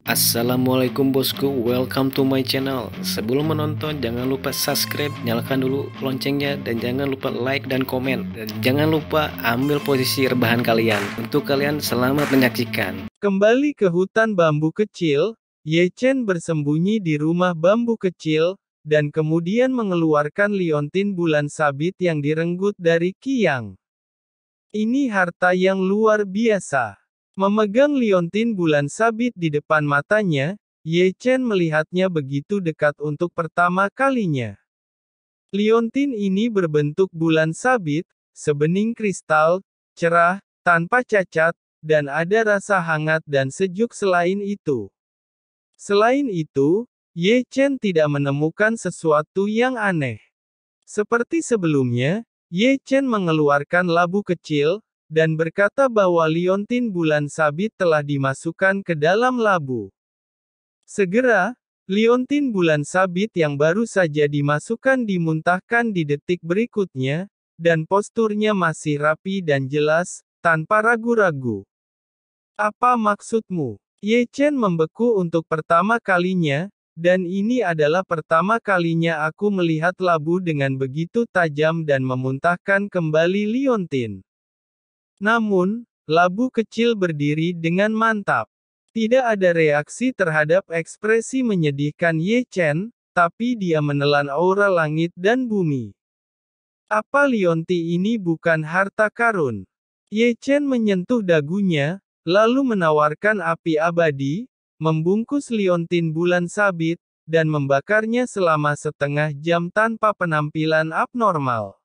Assalamualaikum bosku, welcome to my channel. Sebelum menonton jangan lupa subscribe, nyalakan dulu loncengnya, dan jangan lupa like dan komen. Dan jangan lupa ambil posisi rebahan kalian. Untuk kalian selamat menyaksikan. Kembali ke hutan bambu kecil, Ye Chen bersembunyi di rumah bambu kecil, dan kemudian mengeluarkan liontin bulan sabit yang direnggut dari Qiyang. Ini harta yang luar biasa. Memegang liontin bulan sabit di depan matanya, Ye Chen melihatnya begitu dekat untuk pertama kalinya. Liontin ini berbentuk bulan sabit, sebening kristal, cerah, tanpa cacat, dan ada rasa hangat dan sejuk selain itu. Selain itu, Ye Chen tidak menemukan sesuatu yang aneh. Seperti sebelumnya, Ye Chen mengeluarkan labu kecil, dan berkata bahwa liontin bulan sabit telah dimasukkan ke dalam labu. Segera, liontin bulan sabit yang baru saja dimasukkan dimuntahkan di detik berikutnya, dan posturnya masih rapi dan jelas, tanpa ragu-ragu. Apa maksudmu? Ye Chen membeku untuk pertama kalinya, dan ini adalah pertama kalinya aku melihat labu dengan begitu tajam dan memuntahkan kembali liontin. Namun, labu kecil berdiri dengan mantap. Tidak ada reaksi terhadap ekspresi menyedihkan Ye Chen, tapi dia menelan aura langit dan bumi. Apa lionti ini bukan harta karun? Ye Chen menyentuh dagunya, lalu menawarkan api abadi, membungkus liontin bulan sabit, dan membakarnya selama setengah jam tanpa penampilan abnormal.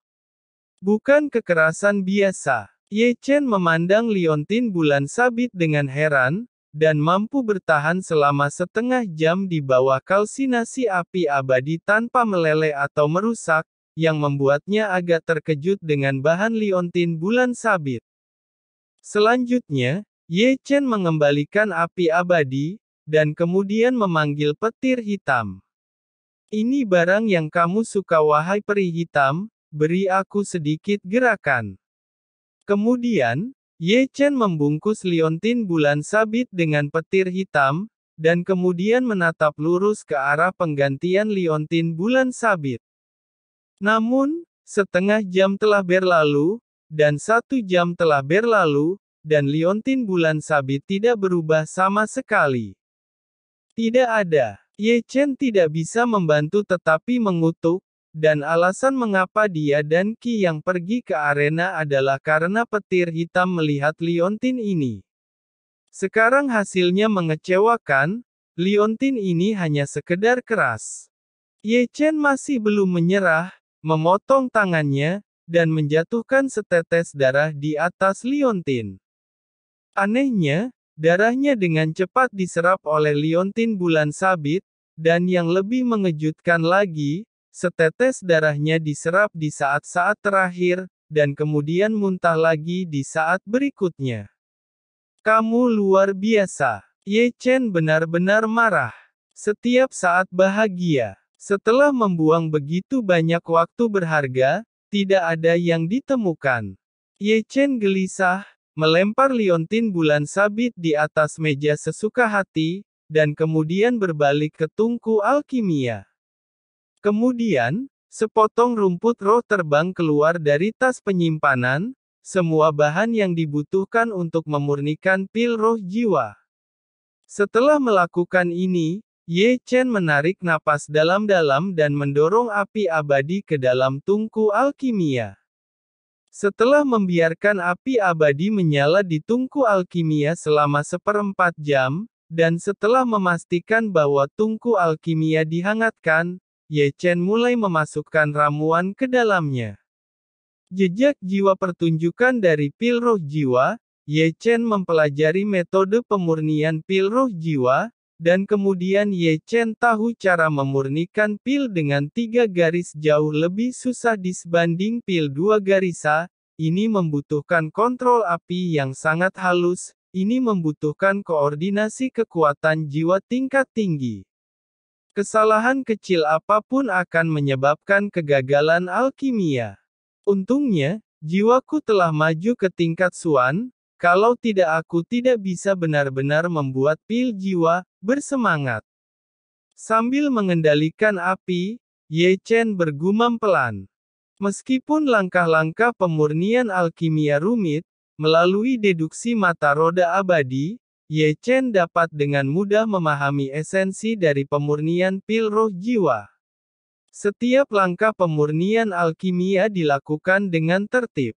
Bukan kekerasan biasa. Ye Chen memandang liontin bulan sabit dengan heran, dan mampu bertahan selama setengah jam di bawah kalsinasi api abadi tanpa meleleh atau merusak, yang membuatnya agak terkejut dengan bahan liontin bulan sabit. Selanjutnya, Ye Chen mengembalikan api abadi, dan kemudian memanggil petir hitam. Ini barang yang kamu suka wahai peri hitam, beri aku sedikit gerakan. Kemudian, Ye Chen membungkus liontin bulan sabit dengan petir hitam, dan kemudian menatap lurus ke arah penggantian liontin bulan sabit. Namun, setengah jam telah berlalu, dan 1 jam telah berlalu, dan liontin bulan sabit tidak berubah sama sekali. Tidak ada. Ye Chen tidak bisa membantu tetapi mengutuk, dan alasan mengapa dia dan Qi yang pergi ke arena adalah karena petir hitam melihat liontin ini. Sekarang hasilnya mengecewakan, liontin ini hanya sekedar keras. Ye Chen masih belum menyerah, memotong tangannya, dan menjatuhkan setetes darah di atas liontin. Anehnya, darahnya dengan cepat diserap oleh liontin bulan sabit, dan yang lebih mengejutkan lagi, setetes darahnya diserap di saat-saat terakhir, dan kemudian muntah lagi di saat berikutnya. Kamu luar biasa. Ye Chen benar-benar marah. Setiap saat bahagia. Setelah membuang begitu banyak waktu berharga, tidak ada yang ditemukan. Ye Chen gelisah, melempar liontin bulan sabit di atas meja sesuka hati, dan kemudian berbalik ke tungku alkimia. Kemudian, sepotong rumput roh terbang keluar dari tas penyimpanan, semua bahan yang dibutuhkan untuk memurnikan pil roh jiwa. Setelah melakukan ini, Ye Chen menarik napas dalam-dalam dan mendorong api abadi ke dalam tungku alkimia. Setelah membiarkan api abadi menyala di tungku alkimia selama 1/4 jam, dan setelah memastikan bahwa tungku alkimia dihangatkan, Ye Chen mulai memasukkan ramuan ke dalamnya. Jejak jiwa pertunjukan dari pil roh jiwa, Ye Chen mempelajari metode pemurnian pil roh jiwa, dan kemudian Ye Chen tahu cara memurnikan pil dengan 3 garis jauh lebih susah dibanding pil 2 garisa. Ini membutuhkan kontrol api yang sangat halus, ini membutuhkan koordinasi kekuatan jiwa tingkat tinggi. Kesalahan kecil apapun akan menyebabkan kegagalan alkimia. Untungnya, jiwaku telah maju ke tingkat Xuan, kalau tidak aku tidak bisa benar-benar membuat pil jiwa bersemangat. Sambil mengendalikan api, Ye Chen bergumam pelan. Meskipun langkah-langkah pemurnian alkimia rumit, melalui deduksi mata roda abadi, Ye Chen dapat dengan mudah memahami esensi dari pemurnian pil roh jiwa. Setiap langkah pemurnian alkimia dilakukan dengan tertib.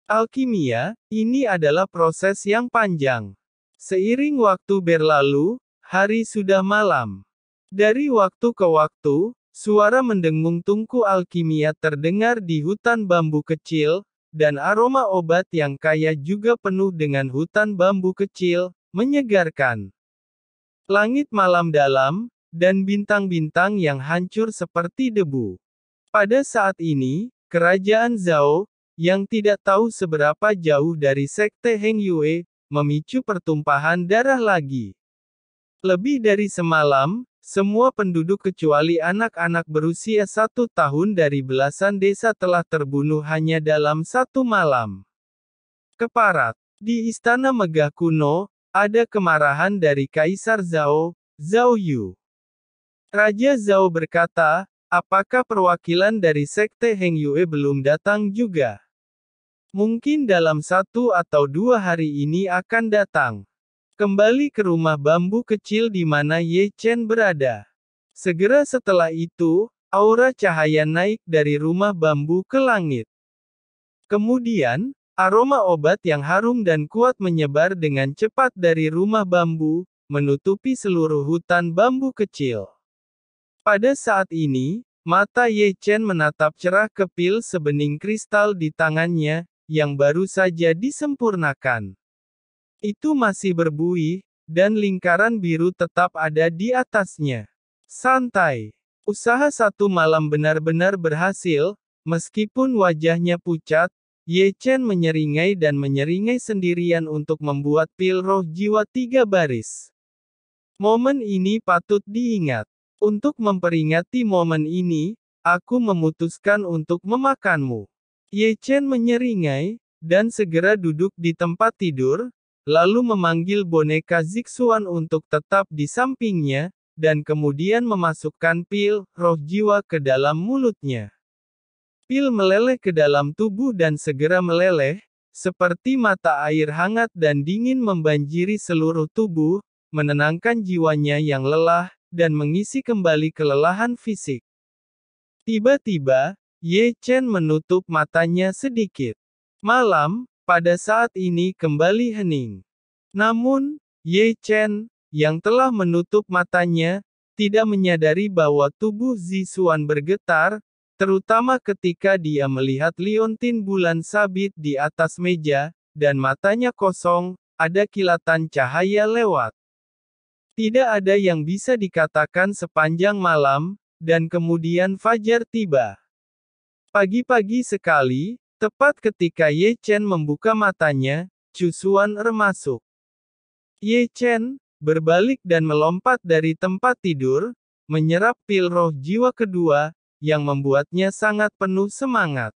Alkimia, ini adalah proses yang panjang. Seiring waktu berlalu, hari sudah malam. Dari waktu ke waktu, suara mendengung tungku alkimia terdengar di hutan bambu kecil, dan aroma obat yang kaya juga penuh dengan hutan bambu kecil, menyegarkan. Langit malam dalam, dan bintang-bintang yang hancur seperti debu. Pada saat ini, kerajaan Zhao, yang tidak tahu seberapa jauh dari sekte Heng Yue, memicu pertumpahan darah lagi. Lebih dari semalam, semua penduduk kecuali anak-anak berusia 1 tahun dari belasan desa telah terbunuh hanya dalam 1 malam. Keparat. Di istana megah kuno, ada kemarahan dari Kaisar Zhao, Zhao Yu. Raja Zhao berkata, apakah perwakilan dari sekte Heng Yue belum datang juga? Mungkin dalam 1 atau 2 hari ini akan datang. Kembali ke rumah bambu kecil di mana Ye Chen berada. Segera setelah itu, aura cahaya naik dari rumah bambu ke langit. Kemudian, aroma obat yang harum dan kuat menyebar dengan cepat dari rumah bambu, menutupi seluruh hutan bambu kecil. Pada saat ini, mata Ye Chen menatap cerah ke pil sebening kristal di tangannya, yang baru saja disempurnakan. Itu masih berbuih, dan lingkaran biru tetap ada di atasnya. Santai. Usaha 1 malam benar-benar berhasil, meskipun wajahnya pucat, Ye Chen menyeringai dan menyeringai sendirian untuk membuat pil roh jiwa 3 baris. Momen ini patut diingat. Untuk memperingati momen ini, aku memutuskan untuk memakanmu. Ye Chen menyeringai, dan segera duduk di tempat tidur, lalu memanggil boneka Zixuan untuk tetap di sampingnya, dan kemudian memasukkan pil roh jiwa ke dalam mulutnya. Pil meleleh ke dalam tubuh dan segera meleleh, seperti mata air hangat dan dingin membanjiri seluruh tubuh, menenangkan jiwanya yang lelah, dan mengisi kembali kelelahan fisik. Tiba-tiba, Ye Chen menutup matanya sedikit. Malam, pada saat ini kembali hening. Namun, Ye Chen, yang telah menutup matanya, tidak menyadari bahwa tubuh Zixuan bergetar, terutama ketika dia melihat liontin bulan sabit di atas meja, dan matanya kosong, ada kilatan cahaya lewat. Tidak ada yang bisa dikatakan sepanjang malam, dan kemudian fajar tiba. Pagi-pagi sekali, tepat ketika Ye Chen membuka matanya, Chu Xuan masuk. Ye Chen berbalik dan melompat dari tempat tidur, menyerap pil roh jiwa kedua, yang membuatnya sangat penuh semangat.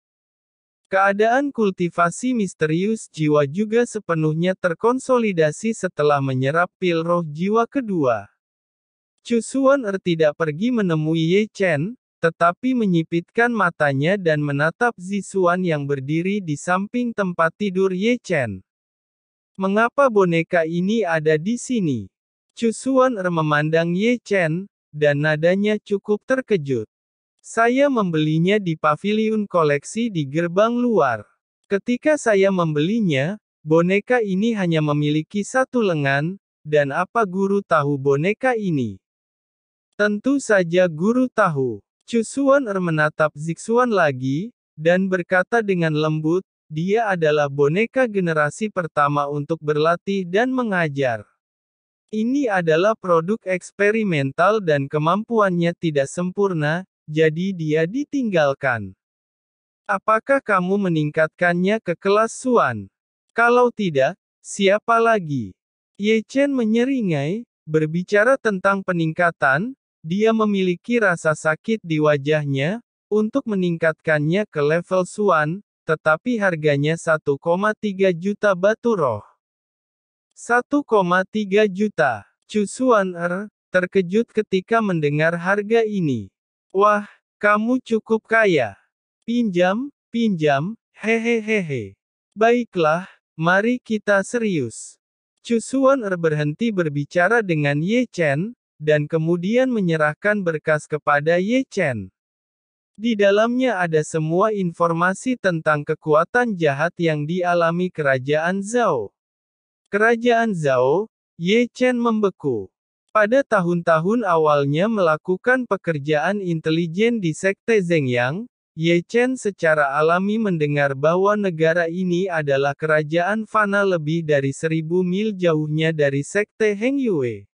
Keadaan kultivasi misterius jiwa juga sepenuhnya terkonsolidasi setelah menyerap pil roh jiwa kedua. Chu Xuan tidak pergi menemui Ye Chen, tetapi menyipitkan matanya dan menatap Zixuan yang berdiri di samping tempat tidur Ye Chen. Mengapa boneka ini ada di sini? Chu Xuan memandang Ye Chen, dan nadanya cukup terkejut. Saya membelinya di paviliun koleksi di gerbang luar. Ketika saya membelinya, boneka ini hanya memiliki 1 lengan, dan apa guru tahu boneka ini? Tentu saja guru tahu. Chu Xuan menatap Zixuan lagi, dan berkata dengan lembut, dia adalah boneka generasi pertama untuk berlatih dan mengajar. Ini adalah produk eksperimental dan kemampuannya tidak sempurna, jadi dia ditinggalkan. Apakah kamu meningkatkannya ke kelas Xuan? Kalau tidak, siapa lagi? Ye Chen menyeringai, berbicara tentang peningkatan, dia memiliki rasa sakit di wajahnya, untuk meningkatkannya ke level Xuan, tetapi harganya 1,3 juta batu roh. 1,3 juta. Chu Xuan terkejut ketika mendengar harga ini. Wah, kamu cukup kaya. Pinjam, pinjam, hehehehe. Baiklah, mari kita serius. Chu Xuan berhenti berbicara dengan Ye Chen, dan kemudian menyerahkan berkas kepada Ye Chen. Di dalamnya ada semua informasi tentang kekuatan jahat yang dialami Kerajaan Zhao. Kerajaan Zhao, Ye Chen membeku. Pada tahun-tahun awalnya melakukan pekerjaan intelijen di Sekte Zhengyang, Ye Chen secara alami mendengar bahwa negara ini adalah kerajaan fana lebih dari 1000 mil jauhnya dari Sekte Heng Yue.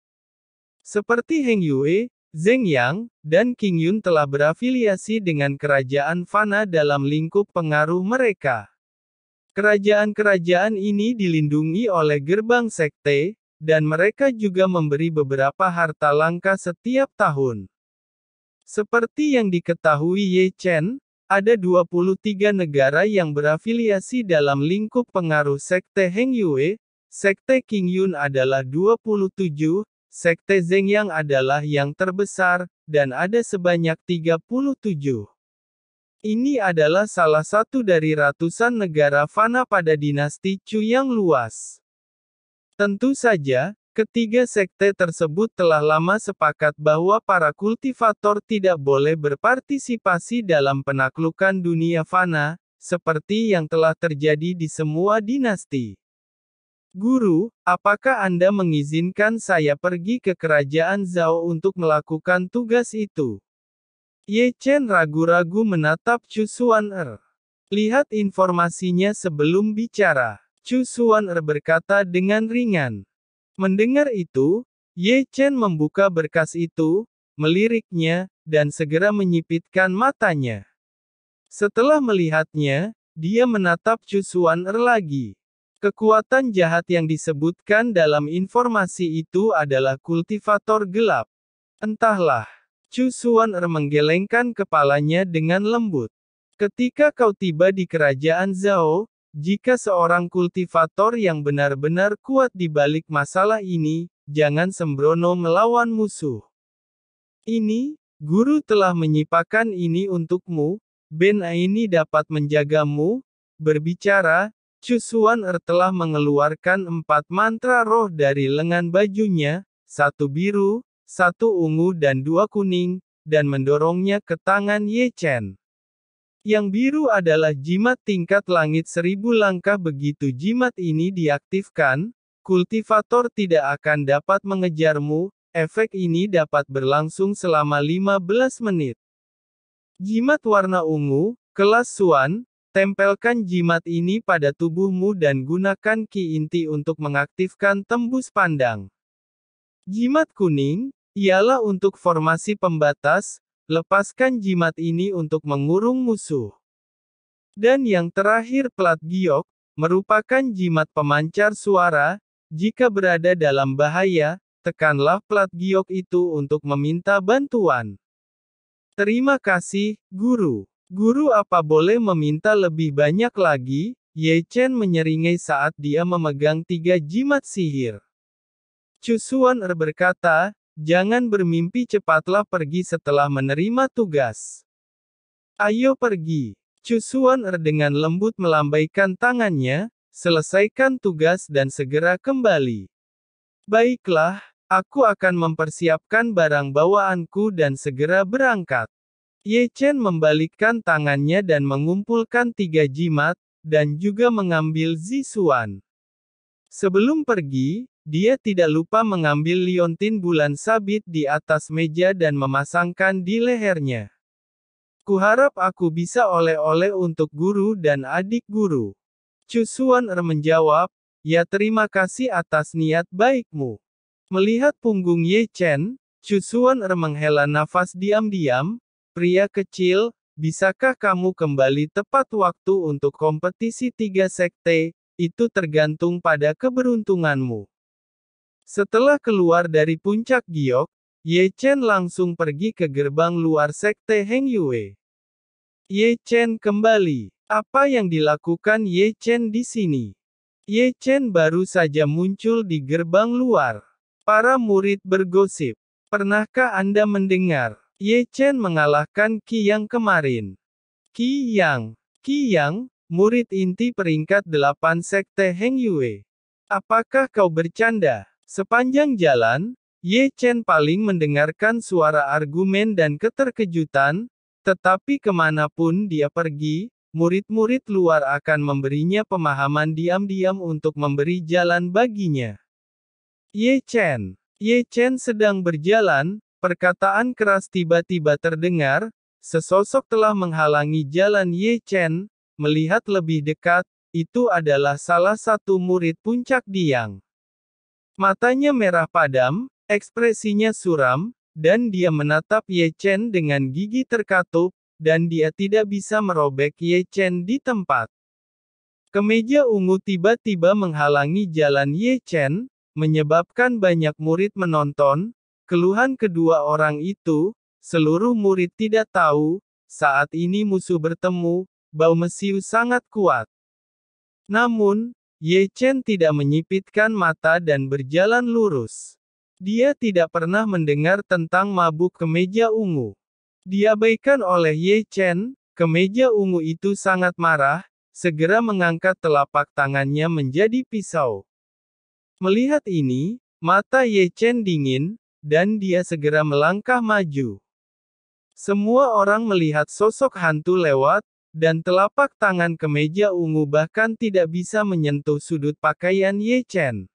Seperti Heng Yue, Zhengyang, dan Qingyun telah berafiliasi dengan kerajaan fana dalam lingkup pengaruh mereka. Kerajaan-kerajaan ini dilindungi oleh gerbang sekte, dan mereka juga memberi beberapa harta langka setiap tahun. Seperti yang diketahui Ye Chen, ada 23 negara yang berafiliasi dalam lingkup pengaruh Sekte Heng Yue, Sekte Qingyun adalah 27, Sekte Zhengyang adalah yang terbesar, dan ada sebanyak 37. Ini adalah salah satu dari ratusan negara fana pada dinasti Chu yang luas. Tentu saja, ketiga sekte tersebut telah lama sepakat bahwa para kultivator tidak boleh berpartisipasi dalam penaklukan dunia fana, seperti yang telah terjadi di semua dinasti. Guru, apakah Anda mengizinkan saya pergi ke kerajaan Zhao untuk melakukan tugas itu? Ye Chen ragu-ragu menatap Chu Xuan. Lihat informasinya sebelum bicara. Chu Xuan berkata dengan ringan. Mendengar itu, Ye Chen membuka berkas itu, meliriknya, dan segera menyipitkan matanya. Setelah melihatnya, dia menatap Chu Xuan lagi. Kekuatan jahat yang disebutkan dalam informasi itu adalah kultivator gelap. Entahlah. Chu Xuan menggelengkan kepalanya dengan lembut. Ketika kau tiba di kerajaan Zhao, jika seorang kultivator yang benar-benar kuat di balik masalah ini, jangan sembrono melawan musuh. Ini, guru telah menyiapkan ini untukmu, Ben ini dapat menjagamu. Berbicara, Chu Xuan telah mengeluarkan 4 mantra roh dari lengan bajunya, 1 biru, 1 ungu dan 2 kuning, dan mendorongnya ke tangan Ye Chen. Yang biru adalah jimat tingkat langit 1000 langkah. Begitu jimat ini diaktifkan, kultivator tidak akan dapat mengejarmu, efek ini dapat berlangsung selama 15 menit. Jimat warna ungu, kelas Xuan, tempelkan jimat ini pada tubuhmu dan gunakan ki inti untuk mengaktifkan tembus pandang. Jimat kuning, ialah untuk formasi pembatas, lepaskan jimat ini untuk mengurung musuh. Dan yang terakhir plat giok, merupakan jimat pemancar suara, jika berada dalam bahaya, tekanlah plat giok itu untuk meminta bantuan. Terima kasih, Guru. Guru apa boleh meminta lebih banyak lagi? Ye Chen menyeringai saat dia memegang 3 jimat sihir. Chu Xuan berkata, jangan bermimpi, cepatlah pergi setelah menerima tugas. Ayo pergi. Chu Xuan dengan lembut melambaikan tangannya, selesaikan tugas dan segera kembali. Baiklah, aku akan mempersiapkan barang bawaanku dan segera berangkat. Ye Chen membalikkan tangannya dan mengumpulkan 3 jimat, dan juga mengambil Zi Xuan. Sebelum pergi, dia tidak lupa mengambil liontin bulan sabit di atas meja dan memasangkan di lehernya. Kuharap aku bisa oleh-oleh untuk guru dan adik guru. Chu Xuan menjawab, ya terima kasih atas niat baikmu. Melihat punggung Ye Chen, Chu Xuan menghela nafas diam-diam, pria kecil, bisakah kamu kembali tepat waktu untuk kompetisi 3 sekte, itu tergantung pada keberuntunganmu. Setelah keluar dari puncak giok, Ye Chen langsung pergi ke gerbang luar sekte Heng Yue. Ye Chen kembali. Apa yang dilakukan Ye Chen di sini? Ye Chen baru saja muncul di gerbang luar. Para murid bergosip. Pernahkah Anda mendengar? Ye Chen mengalahkan Qi Yang kemarin. Qi Yang, murid inti peringkat 8 Sekte Heng Yue. Apakah kau bercanda? Sepanjang jalan, Ye Chen paling mendengarkan suara argumen dan keterkejutan, tetapi kemanapun dia pergi, murid-murid luar akan memberinya pemahaman diam-diam untuk memberi jalan baginya. Ye Chen sedang berjalan, perkataan keras tiba-tiba terdengar, sesosok telah menghalangi jalan Ye Chen, melihat lebih dekat, itu adalah salah satu murid puncak Diang. Matanya merah padam, ekspresinya suram, dan dia menatap Ye Chen dengan gigi terkatup, dan dia tidak bisa merobek Ye Chen di tempat. Kemeja ungu tiba-tiba menghalangi jalan Ye Chen, menyebabkan banyak murid menonton. Keluhan kedua orang itu, seluruh murid tidak tahu, saat ini musuh bertemu, bau mesiu sangat kuat. Namun, Ye Chen tidak menyipitkan mata dan berjalan lurus. Dia tidak pernah mendengar tentang mabuk kemeja ungu. Diabaikan oleh Ye Chen, kemeja ungu itu sangat marah, segera mengangkat telapak tangannya menjadi pisau. Melihat ini, mata Ye Chen dingin, dan dia segera melangkah maju. Semua orang melihat sosok hantu lewat, dan telapak tangan kemeja ungu bahkan tidak bisa menyentuh sudut pakaian Ye Chen.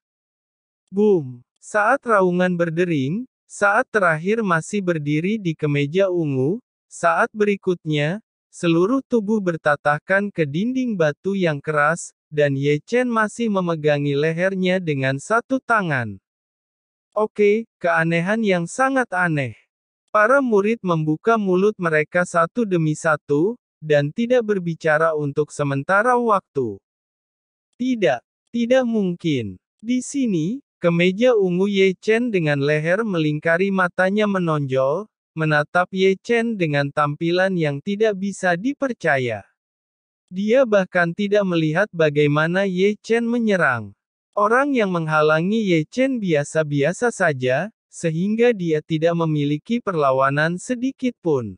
Boom! Saat raungan berdering, saat terakhir masih berdiri di kemeja ungu, saat berikutnya, seluruh tubuh bertatahkan ke dinding batu yang keras, dan Ye Chen masih memegangi lehernya dengan satu tangan. Oke, keanehan yang sangat aneh. Para murid membuka mulut mereka satu demi satu, dan tidak berbicara untuk sementara waktu. Tidak mungkin. Di sini, kemeja ungu Ye Chen dengan leher melingkari matanya menonjol, menatap Ye Chen dengan tampilan yang tidak bisa dipercaya. Dia bahkan tidak melihat bagaimana Ye Chen menyerang. Orang yang menghalangi Ye Chen biasa-biasa saja, sehingga dia tidak memiliki perlawanan sedikit pun.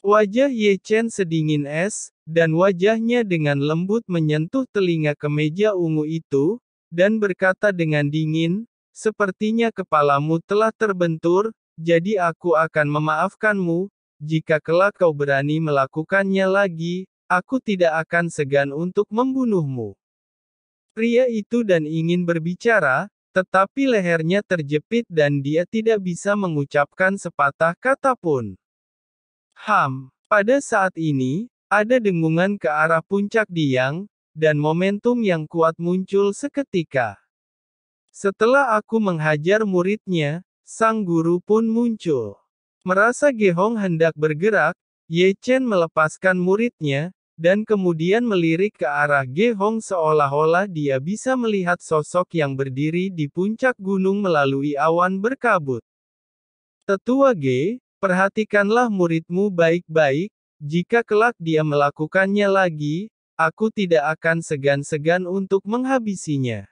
Wajah Ye Chen sedingin es, dan wajahnya dengan lembut menyentuh telinga kemeja ungu itu, dan berkata dengan dingin, "Sepertinya kepalamu telah terbentur, jadi aku akan memaafkanmu, jika kelak kau berani melakukannya lagi, aku tidak akan segan untuk membunuhmu." Pria itu dan ingin berbicara, tetapi lehernya terjepit dan dia tidak bisa mengucapkan sepatah kata pun. Pada saat ini, ada dengungan ke arah puncak Diang, dan momentum yang kuat muncul seketika. Setelah aku menghajar muridnya, sang guru pun muncul. Merasa Ge Hong hendak bergerak, Ye Chen melepaskan muridnya, dan kemudian melirik ke arah Ge Hong seolah-olah dia bisa melihat sosok yang berdiri di puncak gunung melalui awan berkabut. "Tetua Ge, perhatikanlah muridmu baik-baik, jika kelak dia melakukannya lagi, aku tidak akan segan-segan untuk menghabisinya."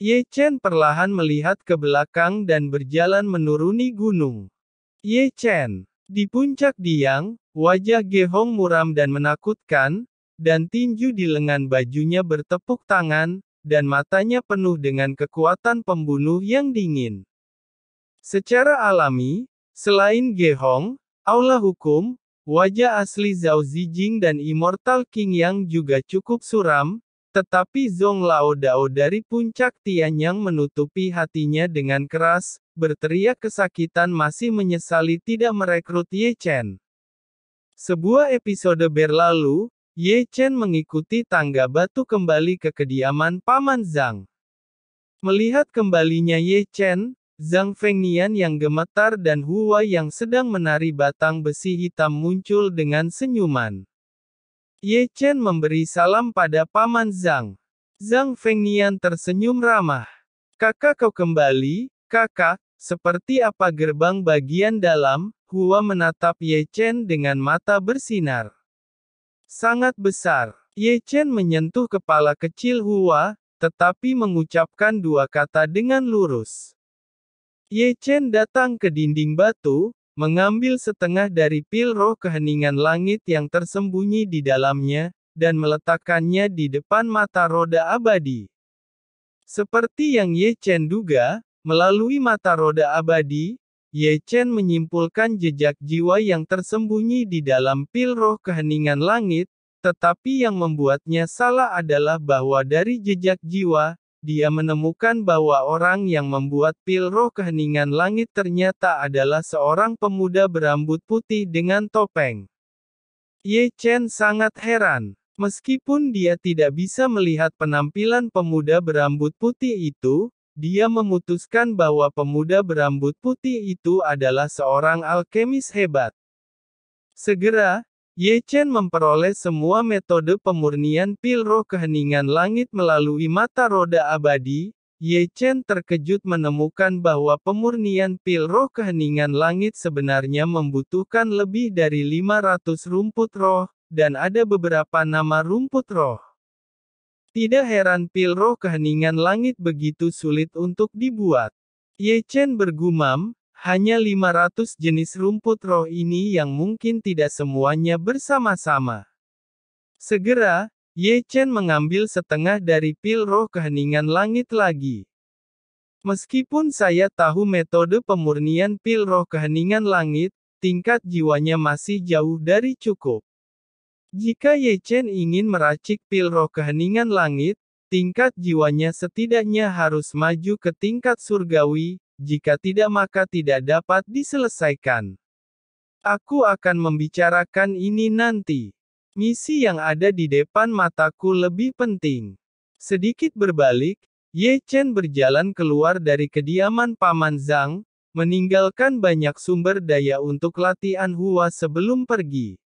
Ye Chen perlahan melihat ke belakang dan berjalan menuruni gunung. Ye Chen. Di puncak Diang, wajah Ge Hong muram dan menakutkan, dan tinju di lengan bajunya bertepuk tangan, dan matanya penuh dengan kekuatan pembunuh yang dingin. Secara alami, selain Ge Hong, Aula Hukum, wajah asli Zhao Zijing dan Immortal King Yang juga cukup suram, tetapi Zhong Lao Dao dari puncak Tianyang menutupi hatinya dengan keras, berteriak kesakitan masih menyesali tidak merekrut Ye Chen. Sebuah episode berlalu, Ye Chen mengikuti tangga batu kembali ke kediaman Paman Zhang. Melihat kembalinya Ye Chen, Zhang Fengnian yang gemetar dan Hua yang sedang menari batang besi hitam muncul dengan senyuman. Ye Chen memberi salam pada Paman Zhang. Zhang Fengnian tersenyum ramah. "Kakak kau kembali, kakak, seperti apa gerbang bagian dalam?" Hua menatap Ye Chen dengan mata bersinar. "Sangat besar." Ye Chen menyentuh kepala kecil Hua, tetapi mengucapkan dua kata dengan lurus. Ye Chen datang ke dinding batu, mengambil setengah dari pil roh keheningan langit yang tersembunyi di dalamnya, dan meletakkannya di depan mata roda abadi. Seperti yang Ye Chen duga, melalui mata roda abadi, Ye Chen menyimpulkan jejak jiwa yang tersembunyi di dalam pil roh keheningan langit, tetapi yang membuatnya salah adalah bahwa dari jejak jiwa, dia menemukan bahwa orang yang membuat pil roh keheningan langit ternyata adalah seorang pemuda berambut putih dengan topeng. Ye Chen sangat heran. Meskipun dia tidak bisa melihat penampilan pemuda berambut putih itu, dia memutuskan bahwa pemuda berambut putih itu adalah seorang alkemis hebat. Segera, Ye Chen memperoleh semua metode pemurnian pil roh keheningan langit melalui mata roda abadi. Ye Chen terkejut menemukan bahwa pemurnian pil roh keheningan langit sebenarnya membutuhkan lebih dari 500 rumput roh, dan ada beberapa nama rumput roh. Tidak heran pil roh keheningan langit begitu sulit untuk dibuat. Ye Chen bergumam, hanya 500 jenis rumput roh ini yang mungkin tidak semuanya bersama-sama. Segera, Ye Chen mengambil setengah dari pil roh keheningan langit lagi. Meskipun saya tahu metode pemurnian pil roh keheningan langit, tingkat jiwanya masih jauh dari cukup. Jika Ye Chen ingin meracik pil roh keheningan langit, tingkat jiwanya setidaknya harus maju ke tingkat surgawi, jika tidak maka tidak dapat diselesaikan. Aku akan membicarakan ini nanti. Misi yang ada di depan mataku lebih penting. Sedikit berbalik, Ye Chen berjalan keluar dari kediaman Paman Zhang, meninggalkan banyak sumber daya untuk latihan Hua sebelum pergi.